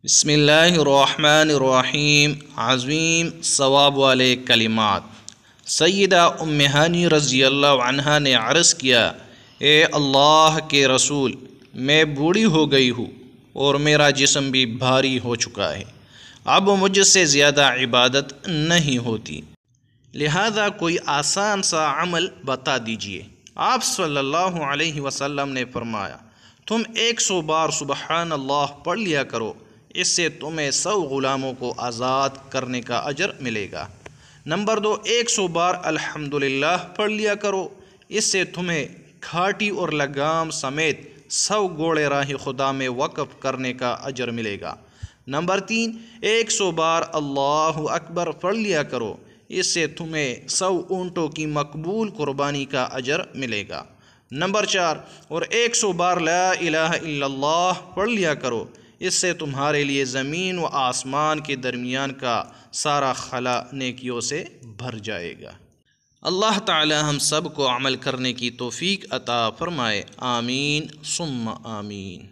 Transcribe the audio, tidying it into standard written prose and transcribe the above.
بسم اللہ الرحمن الرحیم۔ عظیم ثواب والے کلمات۔ سیدہ ام ہانی رضی اللہ عنہا نے عرض کیا، اے اللہ کے رسول، میں بوڑھی ہو گئی ہوں اور میرا جسم بھی بھاری ہو چکا ہے، اب مجھ سے زیادہ عبادت نہیں ہوتی، لہذا کوئی آسان سا عمل بتا دیجئے۔ آپ صلی اللہ علیہ وسلم نے فرمایا، تم 100 بار سبحان اللہ پڑھ لیا کرو، اس سے تمہیں 100 غلاموں کو آزاد کرنے کا اجر ملے گا۔ نمبر 2، 100 بار الحمدللہ پڑھ لیا کرو، اس سے تمہیں کھاٹی اور لگام سمیت 100 گھوڑے راہ خدا میں وقف کرنے کا اجر ملے گا۔ نمبر 3، 100 بار اللہ اکبر پڑھ لیا کرو، اس سے تمہیں 100 اونٹوں کی مقبول قربانی کا اجر ملے گا۔ نمبر 4، اور 100 بار لا الہ الا اللہ پڑھ لیا کرو، اس سے تمہارے لیے زمین و آسمان کے درمیان کا سارا خلا نیکیوں سے بھر جائے گا۔ اللہ تعالی ہم سب کو عمل کرنے کی توفیق عطا فرمائے، آمین ثم آمین۔